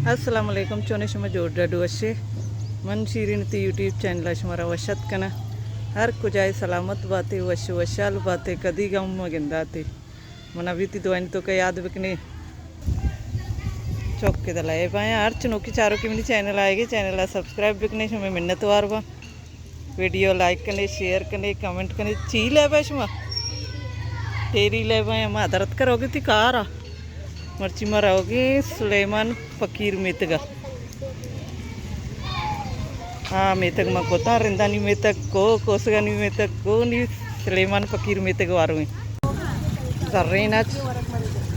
Assalamualaikum चोने शमा जोड़ा डुअशे मन शीरीन ती यूट्यूब चैनल शमारा वशत कना हर कुजाई सलामत बातें वश वशाल बातें कदी गम मगिंदाते मन अभी ती दुआनी तो का याद बकने चौक के दलाए पाए हर चनोकी चारों की मिनी चैनल आएगी चैनल सब्सक्राइब बकने शमे मिन्नत वार बा वीडियो लाइक करने शेयर करने कमेंट करने ची ले पाए शमा तेरी ले पाए हम आदरत करोगे ती कार मर्ची मराओगे सुलेमान फकीर मेतगा हाँ मेतक मा कोता रिंदानी मेतक को कोसगानी मेतक को नी सुलेमान फकीर मेतक वारू सर्रेना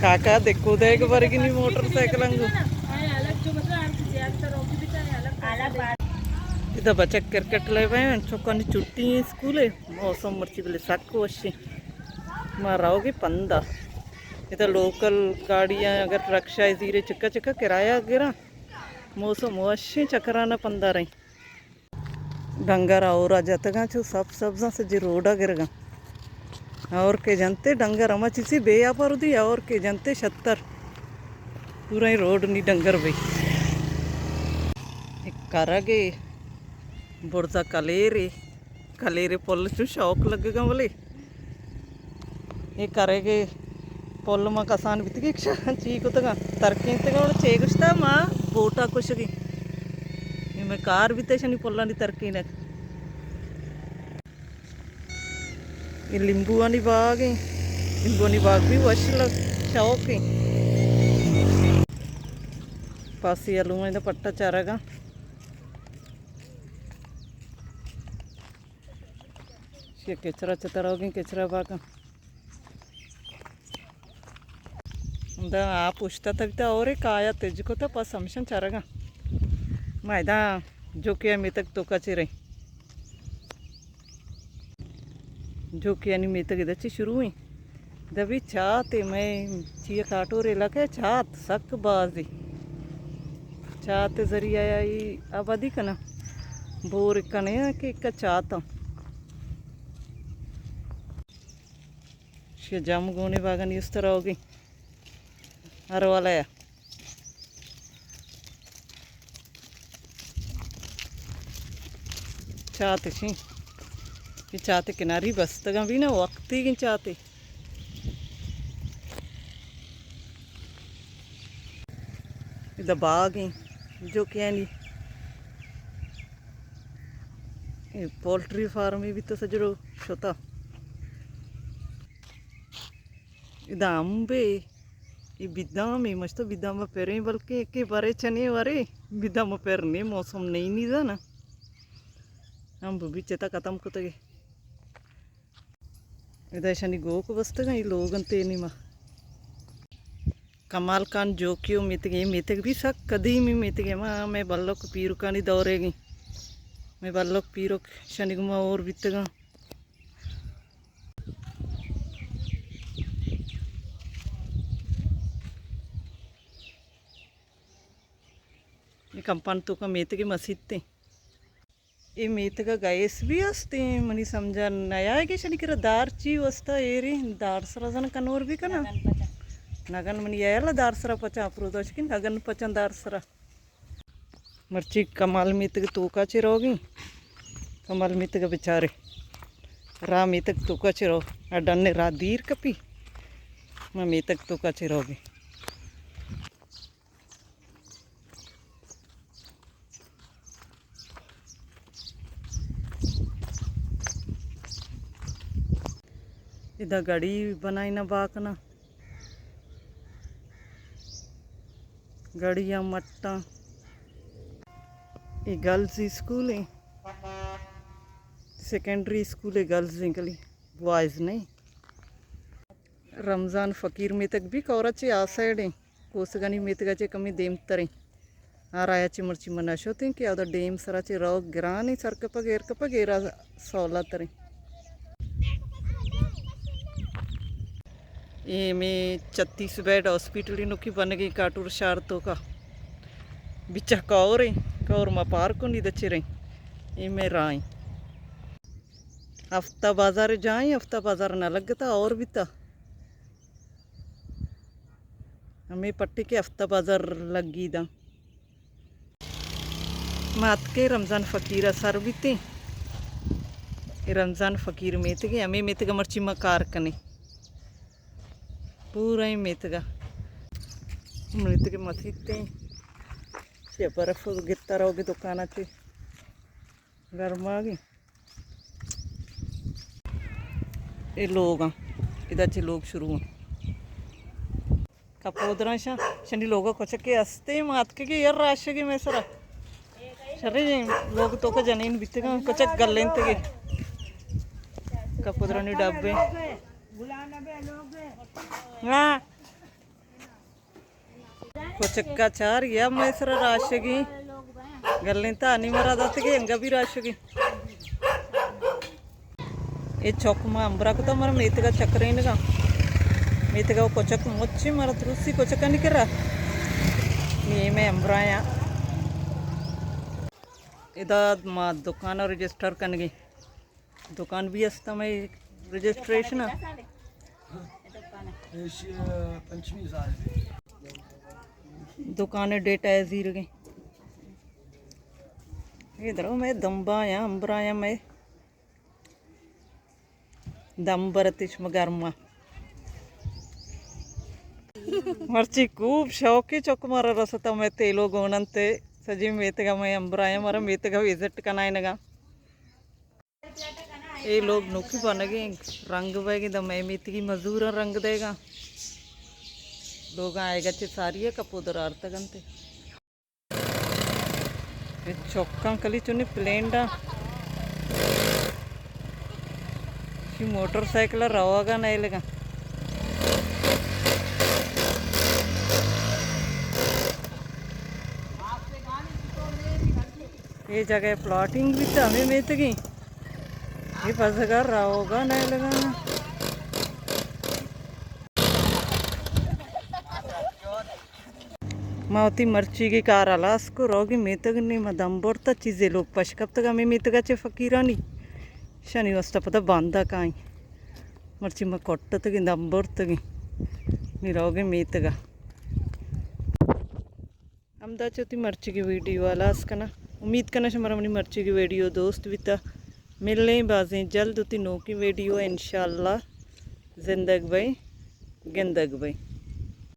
काका देखो देख बरगी नी मोटरसाइकिल अंगू इधर बच्चा क्रिकेट ले पाए चौकानी छुट्टी स्कूल है मौसम मर्ची बोले साको अच्छी माराओगे पंदा इधर लोकल गाड़ियाँ अगर रक्षा इधीरे चक्का चक्का किराया गिरा मौसम अच्छे चक्राना पंदा रही डंगर और आ जाता छो सब सब्जा से जी रोडा गिरगा और के जनते डंगर अमा चिसी बेया पर दी और के जनते 70 पूरा ही रोड नहीं डंगर भाई करागे बुरजा कलेरे पुल चो शौक लगेगा बोले ये करेगे पुल मां कसान बितगी चीकुतगा तरकी और चेगुस्ता मां बोटा कुशगी मैं कार बिते शनि पुल्ला तरकी ने ये लिंबुआनी बाग है लिंबुआनी बाग भी वश शौक है पासी आलू में पट्टा चारागा केचरा चतरोगी केचरा बाग आप पूछता था और एक आया तेजको तो पास समशन चारेगा मैदा जो किया मैं तक तो कचे रही जो किया नहीं मैं तक इधर शुरू हुई दबी चाहते मैं चिया काटो रे लगे चाहत सक बाजी चाहते जरिया अब अधिक ना बोर कने कि चाहता जाम गोने बागन इस तरह होगी हर वाला है चाहते सी ये चाहते किनारी बस तक भी ना वक्त ही चाहते इधर बाग है जो क्या नहीं पोल्ट्री फार्म भी तो सजरो छोटा इधर अंबे ये बिदाम है मस्त बिदाम पेरे बल्कि के बारे चने वारे बिदाम पेरने मौसम नहीं था ना हम भी चेता खत्म कुतगे इधर शनि गो को बसते ये लोग अंते नहीं माँ कमाल कान जो क्यों मितगे भी सक कदी में मितगे माँ मैं बल्लोक पीरू का नहीं दौड़ेगी मैं बल्लोक पीरो शनि गुमा और बितगा कंपन तो का मेतगे मस्जिद थे ये मेतगा गैस भी असते मनी समझा नया है कि शनि करा दार ची वस्ता एरी दार सरा जन कनवर भी कना नगन मनी याला दार सरा पचा प्रोदोश कि नगन पचन दार सरा मर्ची कमाल मेतगे तो का चिरोगी कमाल मेतगा बेचारे रा मेतग तो का चिरो अडन्ने रा दीर कपी मैं मेतग तो का चिरोगी इधर गाड़ी बनाई ना बाकना गाड़ियाँ मट्टा ये गर्ल्स स्कूल है सेकेंडरी स्कूल है गर्ल्स निकली बॉयज़ नहीं रमज़ान फ़कीर में तक भी कौराचे आ साइड है कोसगानी मेतगाचे कमी देम तरे आ रायाची मर्ची मनाशोते कि याद डेम सराचे राव गिरानी सरकप गेरा सौला तरे ये में 36 बेड हॉस्पिटल नुकी बन गई काटूर शारतों का बिचा कौर मा पार को नहीं दचे रही ये में राई हफ्ता बाजार जाए हफ्ता बाजार ना लगता और भी था हमें पट्टी के हफ्ता बाजार लगी दा मात के रमज़ान फ़कीर सरबिती रमज़ान फ़कीर मेतगे हमें मेतगा मर्ची मकार कने पूरा ही मेतगा मेतगे मसीते से बर्फ गिरता रहोगे दुकाना से गर्म आ गई ये लोग इधर च लोग शुरू कपोदरा शनि लोग कुछ के हंसते मात के यार राश की मैं सरा शरे लोग तो का जनीन बीतेगा कुछ गलें ते कपोदरा ने डब्बे हाँ कुछ का चार या मैं सरा राश की गलें तो नहीं मरा दाते के इंगा भी राश की ये चौक में अंबरा को तो हमारा मेतगा चक्कर ही नगा मेतगा वो कोचक मोची मारा तुलसी कोचक नहीं कर रहा ये मैं अंबरा या इधर माँ दुकान रजिस्टर करने गई दुकान भी हस्ता मैं रजिस्ट्रेशन दुकान डेट है जीर गई इधर मैं दम्बा आया अंबरा आया मैं दम बरतिश मगरमा मर्ची खूब शौकी चौक मारा रसता मैं तेलो गोनंते सजी मेतगा मैं अंबराया मारा मेतगा विजिट करना है नगा ये लोग नोकी बन गए रंग बहेगी तो मैं मेतगी मजदूर रंग देगा लोग आएगा चे सारी है कपोदर अर्थ गंते चौका कली चुनी प्लेन डा मोटरसाइकिल रवागा नहीं लगा ये जगह प्लॉटिंग भी तो हमें मेत गई ये फंसगा रहोगा नहीं लगा मावती मर्ची की कार आला उसको रोगी मेतग नहीं मदम बोरता चीज़ें लोग पश कब तक हमें मेतगा चे फकीरा नहीं शनि वस्ता पता बांधा काई मर्ची में कोट्टतगी दंबोर्तगी निरोगे मेतगा हम दाचोती मर्ची की वीडियो वाला ना उम्मीद करना हमारा अपनी मर्ची की वीडियो दोस्त भी था मिलने बाजें जल्द होती नो की वीडियो इंशाल्लाह जिंदगी भाई गिंदगी भाई।